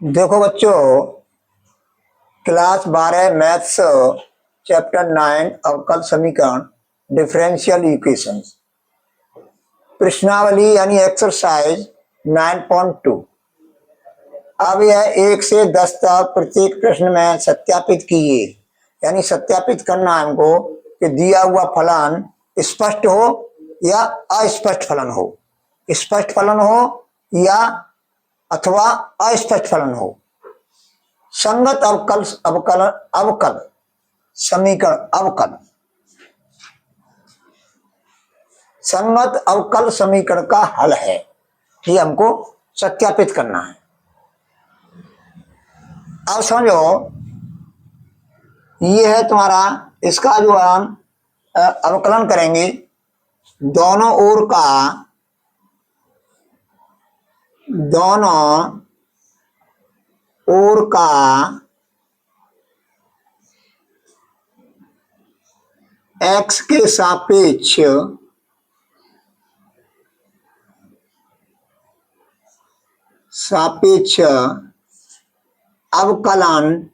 देखो बच्चों, class 12 maths chapter 9 अवकल समीकरण डिफरेंशियल इक्वेशंस प्रश्नावली यानी एक्सरसाइज 9.2। अब यह 1 से 10 तक प्रत्येक प्रश्न में सत्यापित कीजिए, यानी सत्यापित करना हमको कि दिया हुआ फलन स्पष्ट हो या अस्पष्ट फलन हो, स्पष्ट फलन हो या अथवा अस्पष्ट फलन हो। संगत अवकल अवकल समीकरण संगत अवकल समीकरण का हल है, ये हमको सत्यापित करना है। अब समझो, ये है तुम्हारा, इसका जो हम अवकलन करेंगे, दोनों ओर का x के सापेक्ष अवकलन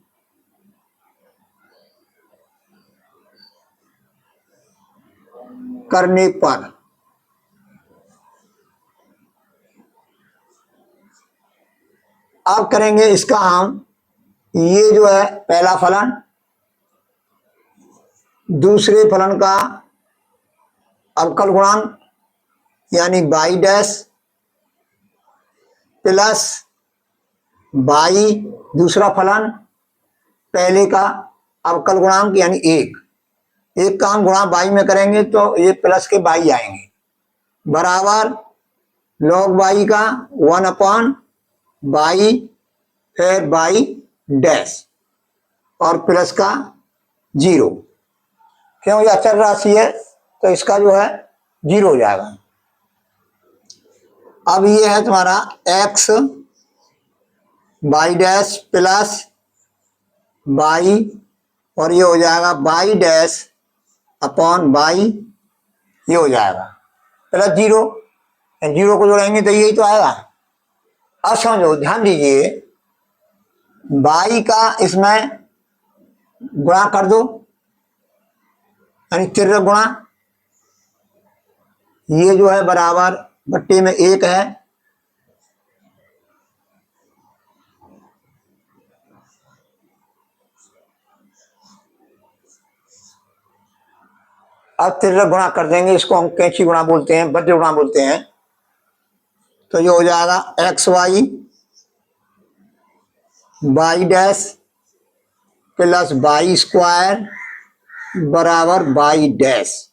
करने पर अब करेंगे इसका हम, ये जो है पहला फलन, दूसरे फलन का अवकल गुणांक यानी y डैश प्लस y, दूसरा फलन पहले का अवकल गुणांक यानी एक का हम गुणा y में करेंगे तो ये प्लस के y आएंगे, बराबर log y का 1/y, फिर y डैश और प्लस का 0, क्यों ये अचर राशि है तो इसका जो है 0 हो जाएगा। अब ये है तुम्हारा x y dash plus y और ये हो जाएगा y डैश अपॉन y, ये हो जाएगा प्लस 0, 0 को जोड़ेंगे तो यही तो आएगा। अब समझो, ध्यान दीजिए, y का इसमें गुणा कर दो, यानी तिर्यक गुणा, ये जो है बराबर बट्टे में 1 है, अब तिर्यक गुणा कर देंगे, इसको हम कैंची गुणा बोलते हैं, वज्र गुणा बोलते हैं, तो ये हो जाएगा xy y dash plus y square बराबर y डैश।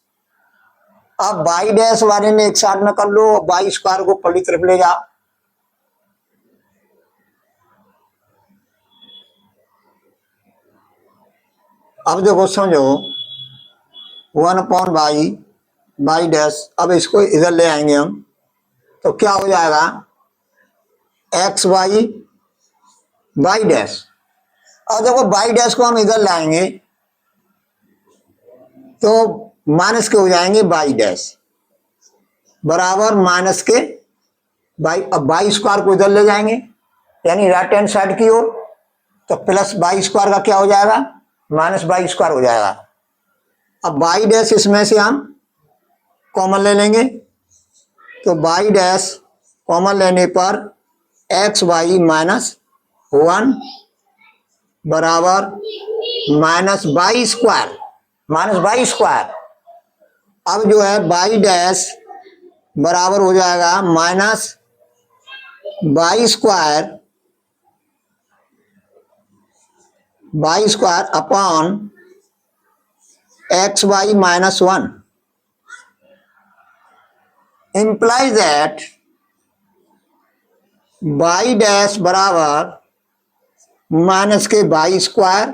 अब y डैश वाले ने एक साथ में कर लो, y स्क्वायर को पहली तरफ ले जाओ, अब देखो समझो 1/y डैश, अब इसको इधर ले आएंगे हम तो क्या हो जाएगा xy y डैश। और देखो y डैश को हम इधर लाएंगे तो माइनस के हो जाएंगे y डैश बराबर माइनस के y, अब y स्क्वायर को इधर ले जाएंगे यानी राइट हैंड साइड की ओर, तो प्लस y स्क्वायर का क्या हो जाएगा माइनस y स्क्वायर हो जाएगा। अब y डैश इसमें से हम कॉमन ले लेंगे तो y डैश कॉमन लेने पर xy माइनस 1 बराबर माइनस y स्क्वायर। अब जो है y डैश बराबर हो जाएगा minus y square upon xy minus 1 implies that y dash बराबर माइनस के y स्क्वायर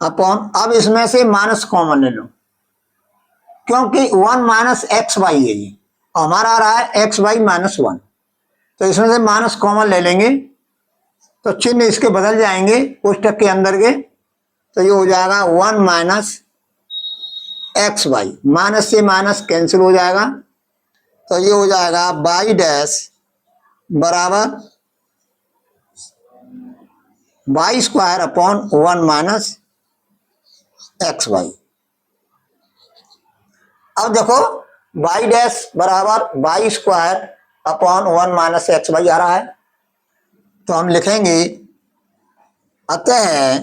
अपॉन, अब इसमें से माइनस कॉमन ले लो क्योंकि 1 माइनस एक्स वाई है, ये हमारा आ रहा है xy माइनस 1, तो इसमें से माइनस कॉमन ले लेंगे तो चिन्ह इसके बदल जाएंगे कोष्टक के अंदर के, तो ये हो जाएगा 1 माइनस xy, माइनस से माइनस कैंसिल हो जाएगा, तो ये हो जाएगा y डैश बराबर y square upon 1 minus x y. अब देखो वाई डैश बराबर y square upon 1 minus x y आ रहा है, तो हम लिखेंगे अतः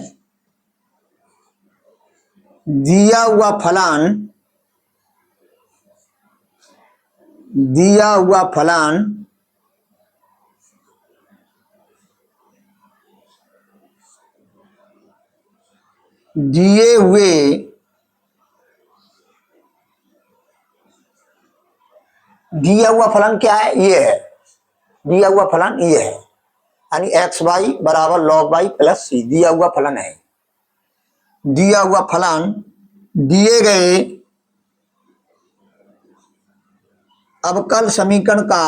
दिया हुआ फलन दिए हुआ फलन क्या है, ये है दिया हुआ फलन, ये है यानी एक्स वाई बराबर लॉग वाई प्लस सी दिया हुआ फलन है। दिया हुआ फलन दिए गए अवकल समीकरण का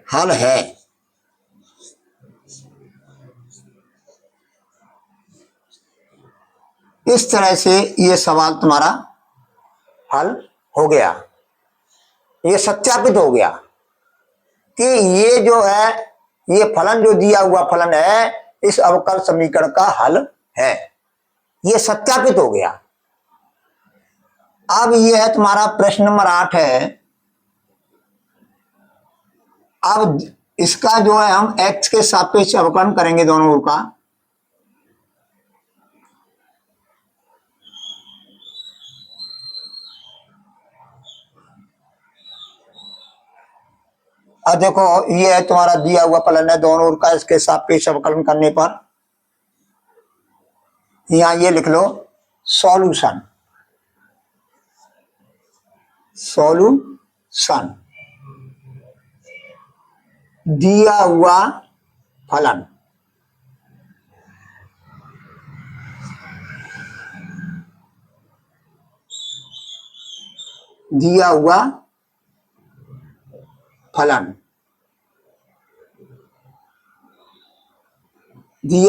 हल है। इस तरह से ये सवाल तुम्हारा हल हो गया, ये सत्यापित हो गया कि ये जो है ये फलन जो दिया हुआ फलन है इस अवकल समीकरण का हल है, ये सत्यापित हो गया। अब ये है तुम्हारा प्रश्न नंबर 8 है। अब इसका जो है हम x के सापेक्ष अवकलन करेंगे दोनों ओर का। अब देखो ये है तुम्हारा दिया हुआ फलन है दोनों ओर का, इसके सापेक्ष अवकलन करने पर यहां ये लिख लो सॉल्यूशन दिया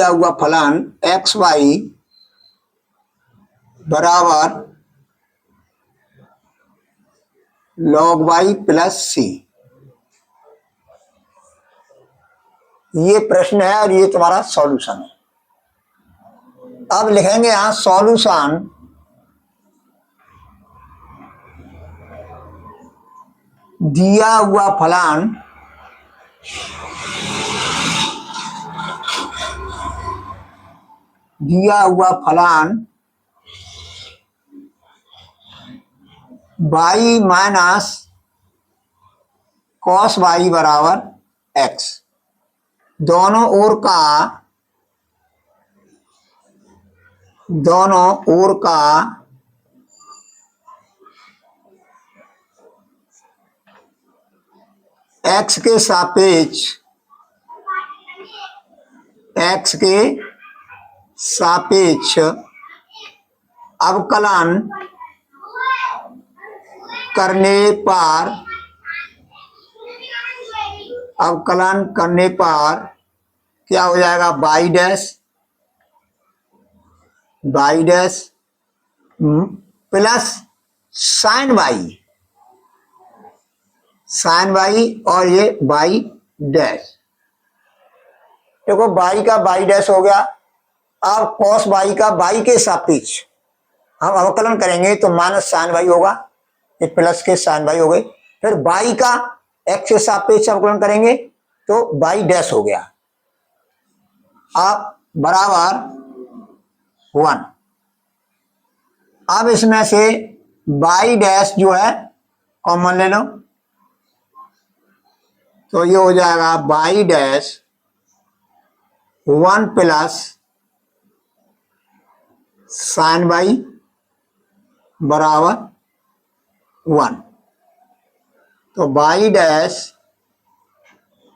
हुआ फलन एक्स वाई बराबर लॉग वाई प्लस सी। ये प्रश्न है और ये तुम्हारा सॉल्यूशन है। अब लिखेंगे यहां सॉल्यूशन दिया हुआ फलन वाई माइनस कॉस वाई बराबर एक्स। दोनों ओर का एक्स के सापेक्ष अवकलन करने पर क्या हो जाएगा, y dash plus sine y और ये वाई डैश। देखो वाई का वाई डैश हो गया। अब कॉस वाई का वाई के सापेक्ष हम अवकलन करेंगे तो माइनस साइन वाई होगा, ये प्लस के साइन वाई हो गए। फिर वाई का एक्स के सापेक्ष अवकलन करेंगे तो वाई डैश हो गया। अब बराबर 1। अब इसमें से वाई डैश जो है कॉमन ले लो तो ये हो जाएगा y dash 1 plus sine y बराबर 1। तो वाई डैश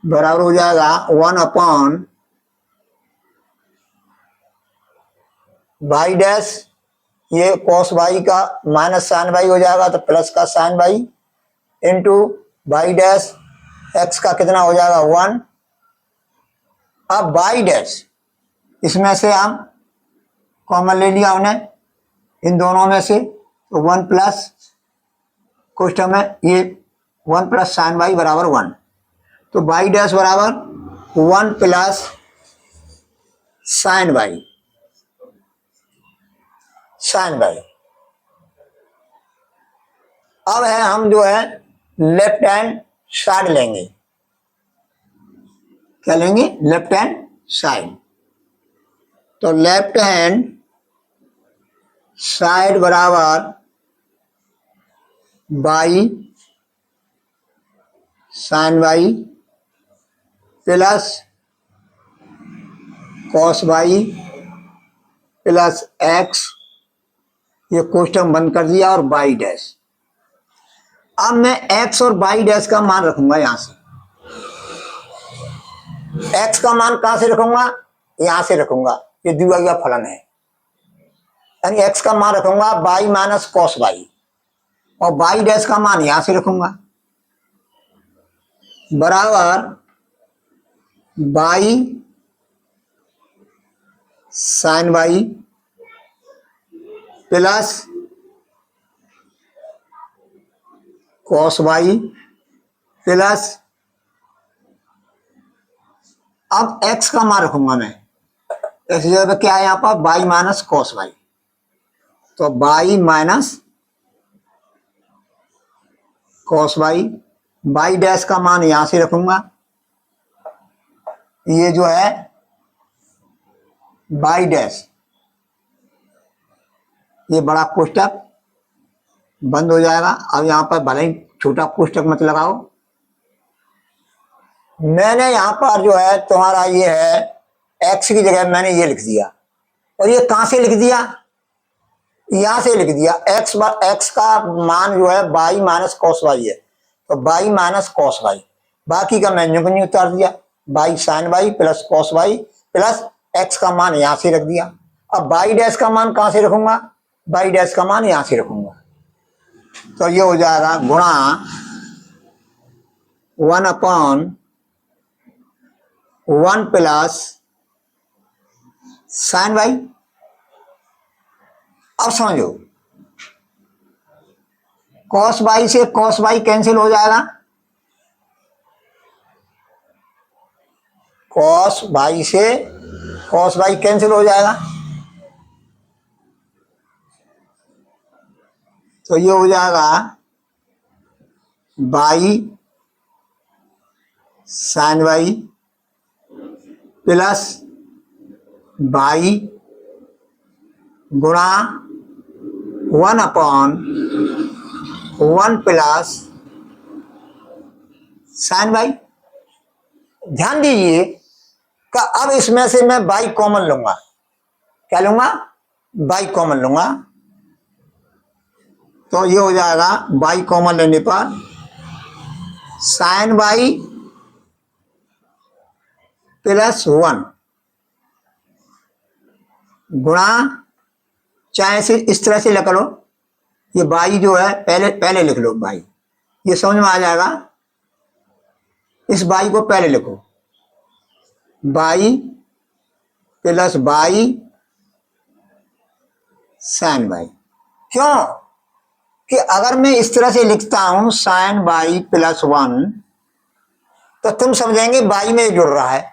बराबर हो जाएगा 1 अपॉन वाई डैश, ये कॉस वाई का माइनस साइन वाई हो जाएगा तो प्लस का sine y into y dash x का कितना हो जाएगा 1। अब वाई डैश इसमें से हम कॉमन ले लिया हमने, इन दोनों में से, तो 1 प्लस कोष्टक में ये 1 प्लस साइन वाई बराबर 1, तो बाई डैश बराबर 1 plus sine y, sine y. अब है हम जो है लेफ्ट हैंड साइड लेंगे, क्या लेंगे, लेफ्ट हैंड साइड। तो लेफ्ट हैंड साइड बराबर by sine y plus cos by plus x, ये कोष्टक बंद कर दिया, और बाई डैश। अब मैं एक्स और बाई डैश का मान रखूंगा यहां से। एक्स का मान कहां से रखूंगा, यहां से रखूंगा, ये दिया गया फलन है, यानी एक्स का मान रखूंगा बाई माइनस कॉस बाई, और बाई डैश का मान यहां से रखूंगा, बराबर by sine y plus cos by plus, अब एक्स का मान रखूंगा मैं, एक्स जगह पे क्या है यहां पर, बाई माइनस कॉस बाई, तो by minus cos by, by dash का मान यहां से रखूंगा, ये जो है बाई डैश, ये बड़ा कोष्टक बंद हो जाएगा। अब यहां पर भले ही छोटा कोष्टक मत लगाओ, मैंने यहां पर जो है तुम्हारा ये है एक्स की जगह मैंने ये लिख दिया, और ये कहां से लिख दिया, यहां से लिख दिया। एक्स का मान जो है बाई माइनस कॉस बाई है, तो बाई माइनस कॉस बाई, बाकी का मैंने को नहीं उतार दिया, by sine y plus cos by plus x का मान यहां से रख दिया। अब बाई डैश का मान कहां से रखूंगा, बाई डैश का मान यहां से रखूंगा, तो ये हो जाएगा गुणा 1/1 प्लस साइन बाई। अब समझो, कॉस बाई से कॉस बाई कैंसिल हो जाएगा, कॉस बाई से कॉस बाई कैंसिल हो जाएगा, तो ये हो जाएगा y sine y plus y गुणा 1/1 प्लस साइन बाई। ध्यान दीजिए कि अब इसमें से मैं बाई कॉमन लूंगा, क्या लूंगा, बाई कॉमन लूंगा, तो ये हो जाएगा बाई कॉमन लेने पर साइन बाई प्लस 1 गुणा, चाहे से इस तरह से लिख लो, ये बाई जो है पहले पहले लिख लो बाई, ये समझ में आ जाएगा, इस बाई को पहले लिखो, by plus by sine by. क्यों कि अगर मैं इस तरह से लिखता हूं साइन बाई प्लस 1, तो तुम समझेंगे बाई में जुड़ रहा है,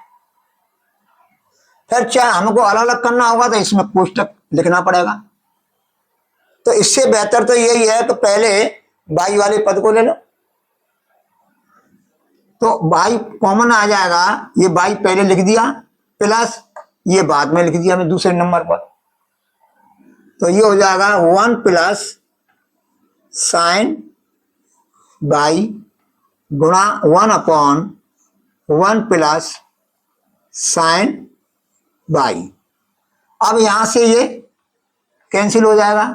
फिर चाहे हमको अलग अलग करना होगा तो इसमें कोष्टक लिखना पड़ेगा। तो इससे बेहतर तो यही है कि पहले बाई वाले पद को ले लो, तो बाई कॉमन आ जाएगा, ये बाई पहले लिख दिया प्लस ये बाद में लिख दिया मैं दूसरे नंबर पर, तो ये हो जाएगा 1 प्लस साइन बाई गुणा 1/1 प्लस साइन बाई। अब यहां से ये कैंसिल हो जाएगा,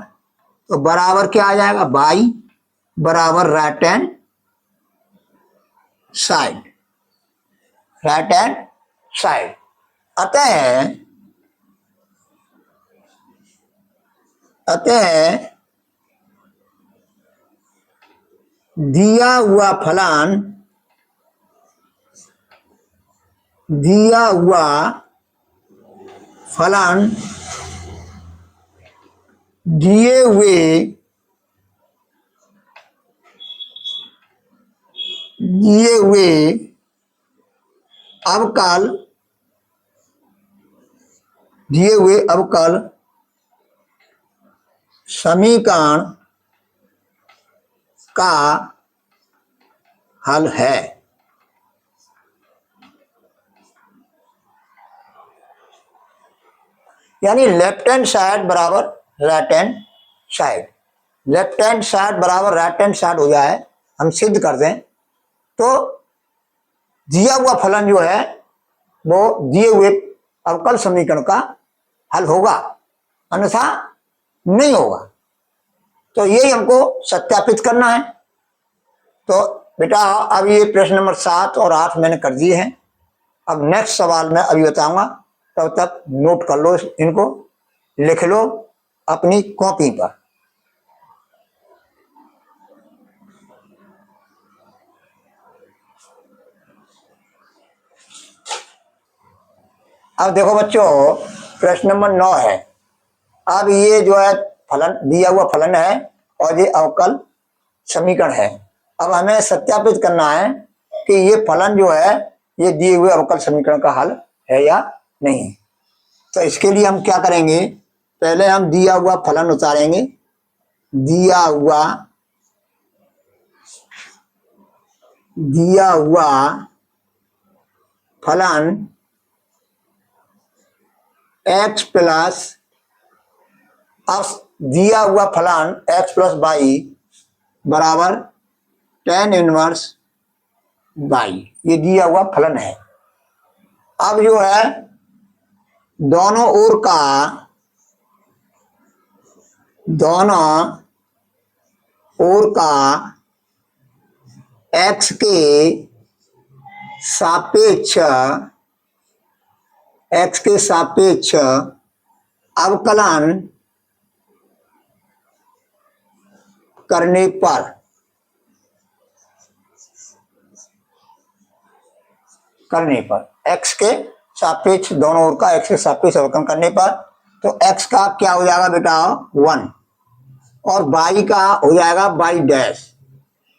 तो बराबर क्या आ जाएगा, बाई बराबर right hand side, right hand side. अतः दिया हुआ फलन दिए हुए अवकल समीकरण का हल है। यानी लेफ्ट हैंड साइड बराबर right hand side, left hand side बराबर राइट हैंड साइड हो जाए, हम सिद्ध कर दें तो दिया हुआ फलन जो है वो दिए हुए अवकल समीकरण का हल होगा, अन्यथा नहीं होगा। तो यही हमको सत्यापित करना है। तो बेटा अब ये प्रश्न नंबर 7 और 8 मैंने कर दिए हैं। अब नेक्स्ट सवाल मैं अभी बताऊंगा, तब तक नोट कर लो, इनको लिख लो अपनी कॉपी पर। अब देखो बच्चों, प्रश्न नंबर 9 है। अब ये जो है फलन दिया हुआ फलन है और ये अवकल समीकरण है। अब हमें सत्यापित करना है कि ये फलन जो है ये दिए हुए अवकल समीकरण का हल है या नहीं। तो इसके लिए हम क्या करेंगे, पहले हम दिया हुआ फलन उतारेंगे। दिया हुआ फलन x प्लस, अब दिया हुआ फलन x प्लस वाई बराबर tan इनवर्स वाई, ये दिया हुआ फलन है। अब जो है दोनों ओर का x के सापेक्ष अवकलन करने पर x के सापेक्ष, दोनों ओर का x के सापेक्ष अवकलन करने पर, तो x का क्या हो जाएगा बेटा 1 और y का हो जाएगा y डैश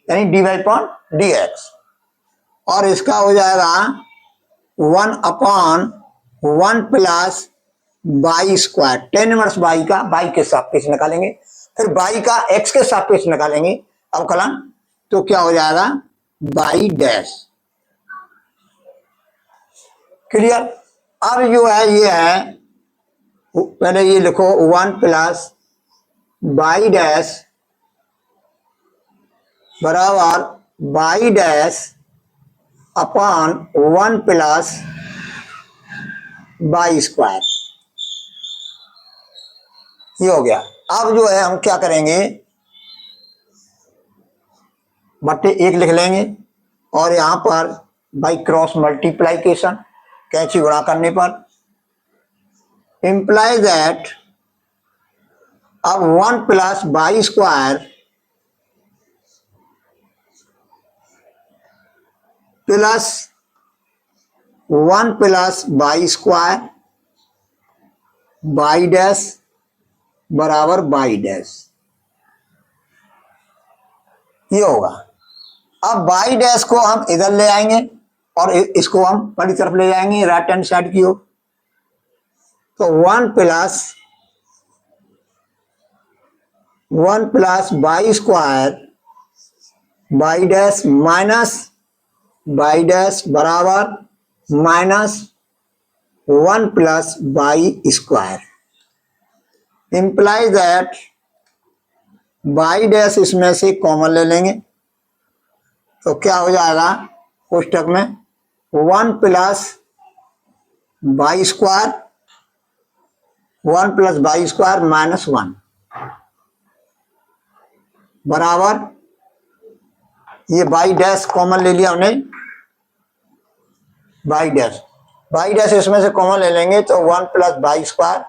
यानी dy/dx, और इसका हो जाएगा 1/1 plus y square, tan inverse y का y के सापेक्ष निकालेंगे, फिर y का x के सापेक्ष निकालेंगे अवकलन, तो क्या हो जाएगा y डैश। क्लियर। अब जो है ये है, पहले ये लिखो 1 प्लस y डैश बराबर y dash upon 1 plus y square, ये हो गया। अब जो है हम क्या करेंगे, बट्टे 1 लिख लेंगे और यहां पर बाई क्रॉस मल्टीप्लाइकेशन, कैंची गुणा करने पर, इंप्लाई दैट अब 1 plus y square plus 1 plus y square y dash बराबर y डैश, ये होगा। अब y डैश को हम इधर ले आएंगे और इसको हम बड़ी तरफ ले जाएंगे राइट हैंड साइड की ओर, तो 1 plus y square y dash minus y dash बराबर minus 1 plus y square, imply that y dash इसमें से कॉमन ले लेंगे, तो क्या हो जाएगा कोष्टक में 1 प्लस y स्क्वायर माइनस 1 बराबर, ये y डैश कॉमन ले लिया हमने, y डैश इसमें से कॉमन ले लेंगे तो 1 प्लस y स्क्वायर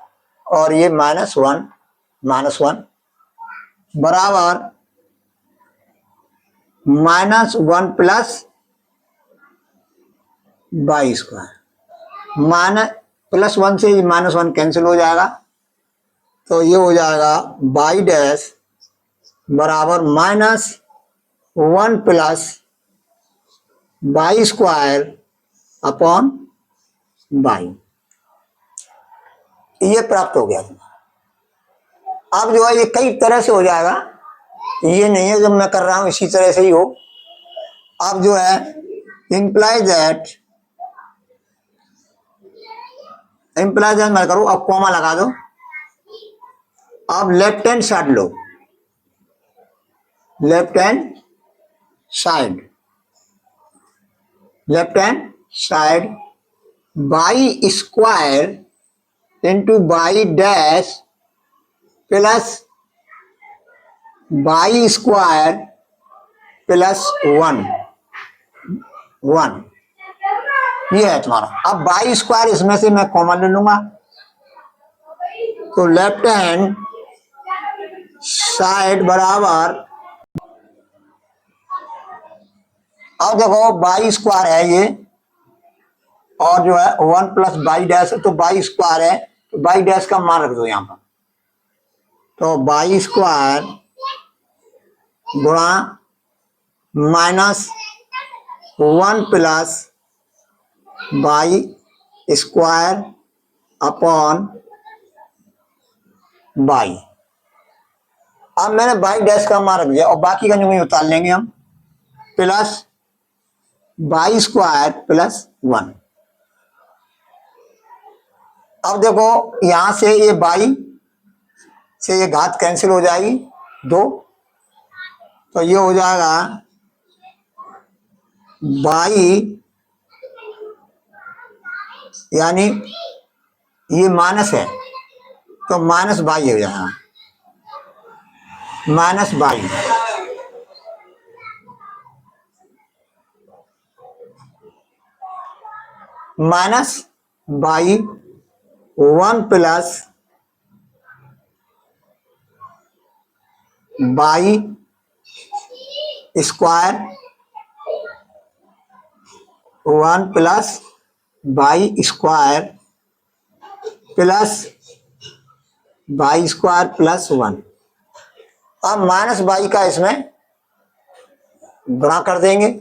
और ये माइनस 1 बराबर minus 1 plus y square, minus plus 1 से माइनस 1 कैंसिल हो जाएगा, तो ये हो जाएगा बाई डैश बराबर -1 plus by square upon by. ये प्राप्त हो गया। अब जो है ये कई तरह से हो जाएगा, ये नहीं है जब मैं कर रहा हूं इसी तरह से ही हो। अब जो है इंप्लाई दैट मत करो, अब कॉमा लगा दो। अब left hand side low, left hand side by square into by dash plus by square plus 1 ये है तुम्हारा। अब बाई स्क्वायर इसमें से मैं कॉमन ले लूंगा, तो लेफ्ट हैंड साइड बराबर, अब देखो बाई स्क्वायर है ये, और जो है 1 प्लस बाई डैश, तो बाई स्क्वायर है तो बाई डैश का मान रख दो यहाँ पर। तो बाई स्क्वायर गुणा -1 plus by square upon by. अब मैंने बाई डैश का मान रख दिया और बाकी का जो भी उतार लेंगे हम, प्लस बाई स्क्वायर प्लस 1। अब देखो यहां से ये बाई से ये घात कैंसिल हो जाएगी 2, तो ये हो जाएगा बाई, यानी ये माइनस है तो माइनस बाई हो जाएगा, minus by. Minus by 1 plus by square 1 plus by square plus by square plus 1। अब माइनस बाई का इसमें गुणा कर देंगे,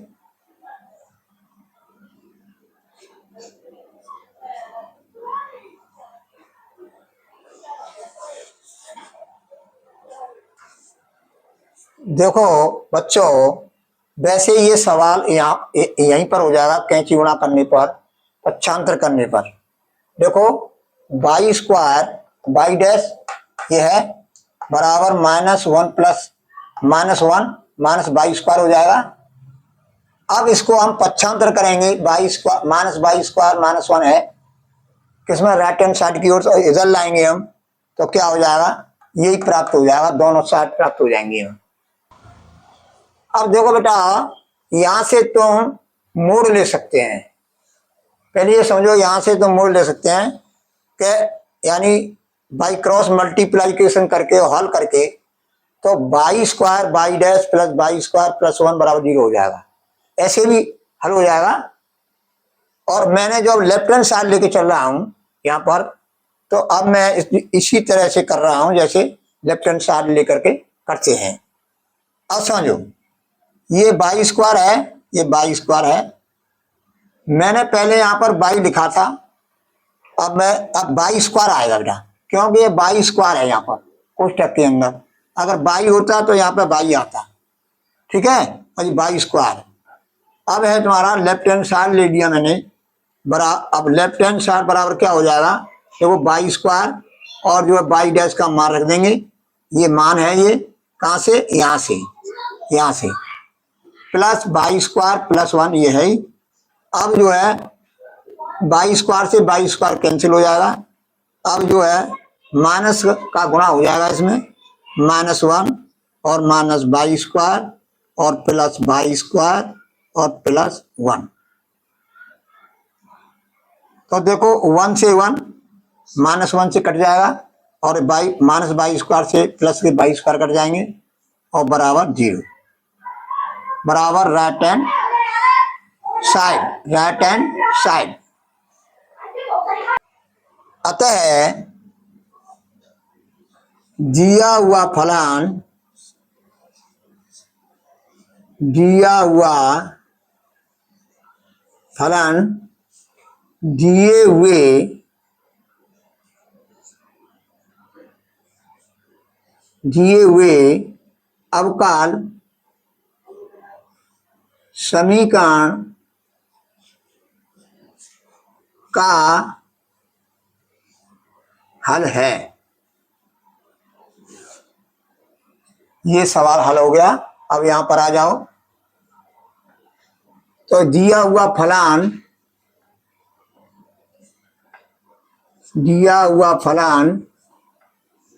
देखो बच्चों वैसे ये सवाल यहाँ यहीं पर हो जाएगा कैंची गुणा करने पर, पक्षांतर करने पर। देखो बाई स्क्वायर बाई डैश ये है बराबर -1 प्लस -1 माइनस बाई स्क्वायर हो जाएगा। अब इसको हम पक्षांतर करेंगे, बाई स्क्वायर -1 है किसमें, राइट हैंड साइड की ओर, तो इधर लाएंगे हम तो क्या हो जाएगा, यही प्राप्त हो जाएगा, दोनों साइड प्राप्त हो जाएंगे हम। अब देखो बेटा यहां से तुम मोड़ ले सकते हैं, पहले ये समझो यहां से तुम मोड़ ले सकते हैं कि यानी बाई क्रॉस मल्टीप्लाइकेशन करके हल करके, तो by square by dash plus by square plus 1 बराबर 0 हो जाएगा, ऐसे भी हल हो जाएगा। और मैंने जो लेफ्ट हैंड साइड लेके चल रहा हूं यहाँ पर, तो अब मैं इसी तरह से कर रहा हूं जैसे लेफ्ट हैंड साइड लेकर के करते हैं। अब समझो ये बाई स्क्वायर है, ये बाई स्क्वायर है, मैंने पहले यहाँ पर बाई लिखा था, अब बाई स्क्वायर आएगा बेटा, क्योंकि ये बाई स्क्वायर है यहाँ पर कोष्टक के अंदर, अगर बाई होता तो यहाँ पे बाई आता, ठीक है, और ये बाई स्क्वायर। अब है तुम्हारा लेफ्ट हैंड साइड ले लिया मैंने अब लेफ्ट हैंड साइड बराबर क्या हो जाएगा, देखो बाई स्क्वायर और जो है बाई डैश का मान रख देंगे, ये मान है ये कहाँ से, यहाँ से प्लस बाई स्क्वायर प्लस 1 ये है। अब जो है बाई स्क्वायर से बाई स्क्वायर कैंसिल हो जाएगा, अब जो है माइनस का गुणा हो जाएगा इसमें, -1 और माइनस बाई स्क्वायर और प्लस बाई स्क्वायर और प्लस 1। तो देखो 1 से 1 -1 से कट जाएगा और माइनस बाई स्क्वायर से प्लस के बाई स्क्वायर कट जाएंगे और बराबर 0, बराबर राइट हैंड साइड। अतः दिया हुआ फलान, दिया हुआ फलान दिए हुए अवकल समीकरण का हल है। ये सवाल हल हो गया। अब यहां पर आ जाओ। तो दिया हुआ फलान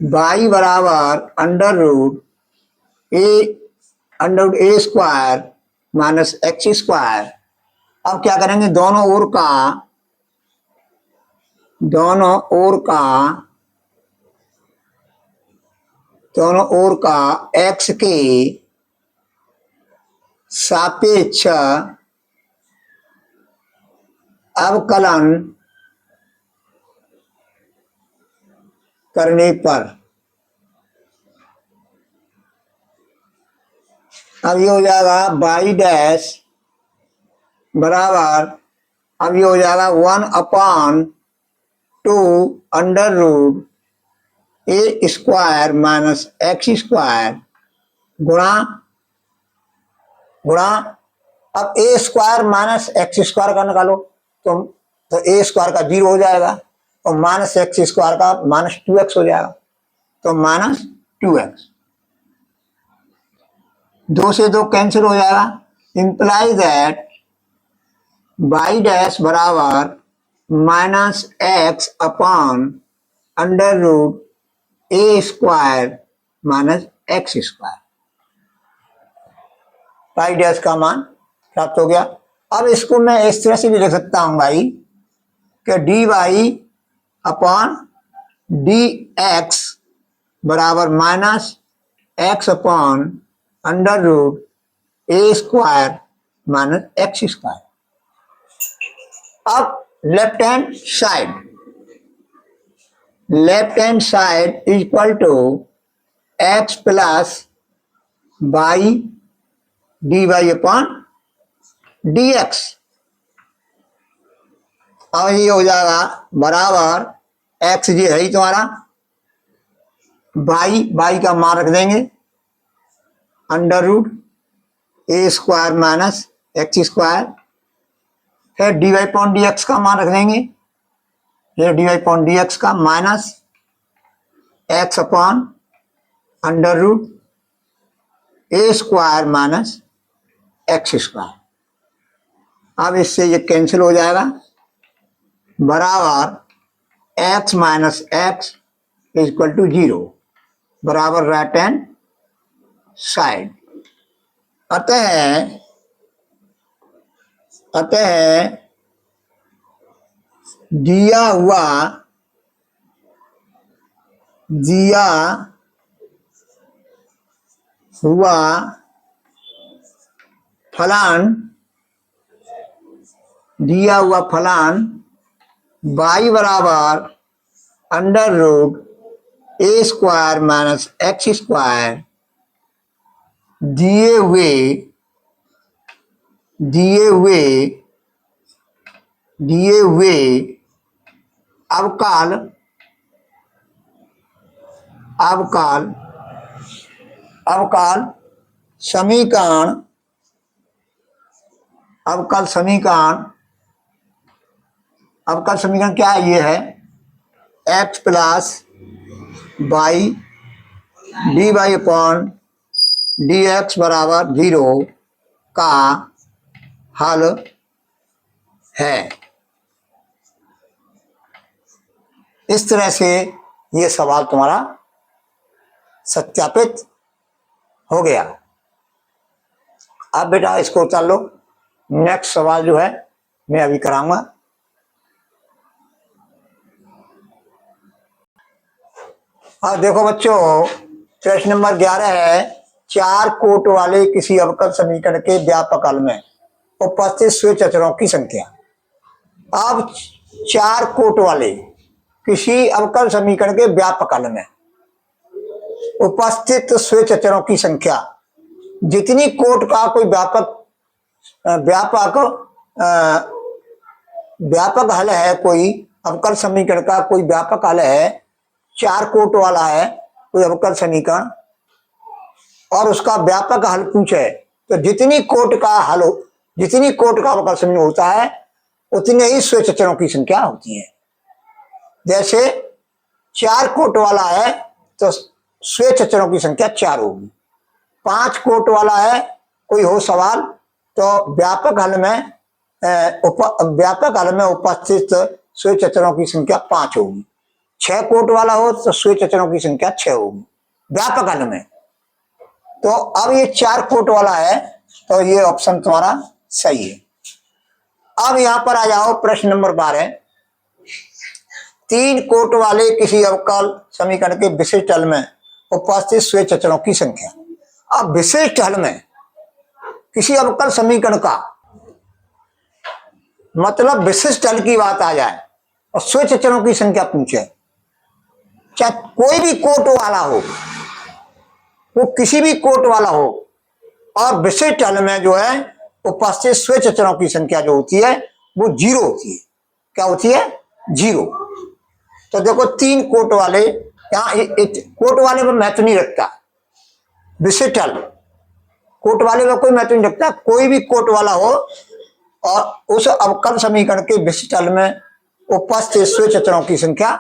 y बराबर under root a square minus x square. अब क्या करेंगे, दोनों ओर का x के सापेक्ष अवकलन करने पर अब ये हो जाएगा y डैश बराबर, अब ये हो जाएगा 1/2 under root a square minus x square गुणा अब ए स्क्वायर माइनस एक्स स्क्वायर का निकालो तो ए स्क्वायर का 0 हो जाएगा और माइनस एक्स स्क्वायर का -2x हो जाएगा, तो -2x। 2 से 2 कैंसिल हो जाएगा। इंप्लाई दैट y डैश बराबर -x upon under root a square minus x square. y dash का मान प्राप्त हो गया। अब इसको मैं इस तरह से भी लिख सकता हूं भाई कि dy अपॉन डी एक्स बराबर -x upon under root a square minus x square. अब left hand side equal to x plus y dy upon dx। अब ये हो जाएगा बराबर x ये है ही तुम्हारा, y का मान रख देंगे under root a square minus x square, फिर dy अपॉन dx का मान रख देंगे, फिर dy अपॉन dx का minus x upon under root a square minus x square. अब इससे ये कैंसिल हो जाएगा बराबर x minus x equal to 0 बराबर राइट हैंड साइड। अतः दिया हुआ फलान y बराबर under root a square minus x square दिए हुए अवकल समीकरण क्या है? ये है x plus y d y upon d x बराबर 0 का हल है। इस तरह से ये सवाल तुम्हारा सत्यापित हो गया। अब बेटा इसको चल लो, नेक्स्ट सवाल जो है मैं अभी कराऊंगा। अब देखो बच्चों, प्रश्न नंबर 11 है, 4 कोट वाले किसी अवकल समीकरण के व्यापकल में उपस्थित स्वेच्छ अचरों की संख्या। अब 4 कोट वाले किसी अवकल समीकरण के व्यापकल में उपस्थित स्वेच्छ अचरों की संख्या, जितनी कोट का कोई व्यापक व्यापक हल है, कोई अवकल समीकरण का कोई व्यापक हल है, 4 कोट वाला है कोई अवकल समीकरण, और उसका व्यापक हल पूछे, तो जितनी कोट का अवकल समीकरण होता है उतने ही स्वेच्छ अचरों की संख्या होती है। जैसे 4 कोट वाला है तो स्वेच्छ अचरों की संख्या 4 होगी। 5 कोट वाला है कोई हो सवाल, तो व्यापक हल में उपस्थित स्वेच्छ अचरों की संख्या 5 होगी। 6 कोट वाला हो तो स्वेच्छ अचरों की संख्या 6 होगी व्यापक हल में। तो अब ये 4 कोट वाला है, तो ये ऑप्शन तुम्हारा सही है। अब यहां पर आ जाओ प्रश्न नंबर 12। 3 कोट वाले किसी अवकल समीकरण के विशिष्ट हल में उपस्थित स्वेच्छ अचरों की संख्या। अब विशिष्ट हल में किसी अवकल समीकरण का मतलब विशिष्ट हल की बात आ जाए और स्वेच्छ अचरों की संख्या पूछे, चाहे कोई भी कोट वाला हो, वो किसी भी कोट वाला हो, और विशिष्ट हल में जो है उपस्थित स्वेच्छ अचरों की संख्या जो होती है वो 0 होती है। क्या होती है? 0। तो देखो 3 कोट वाले, यहाँ कोट वाले पर महत्व नहीं रखता, विशिष्ट हल कोट वाले पर कोई महत्व नहीं रखता। कोई भी कोट वाला हो और उस अवकल समीकरण के विशिष्ट हल में उपस्थित स्वेच्छ अचरों की संख्या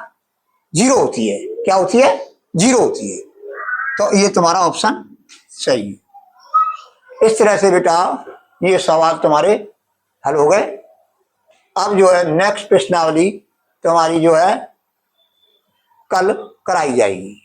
0 होती है। क्या होती है? 0 होती है। तो ये तुम्हारा ऑप्शन सही है। इस तरह से बेटा ये सवाल तुम्हारे हल हो गए। अब जो है नेक्स्ट प्रश्नावली तुम्हारी जो है कल कराई जाएगी।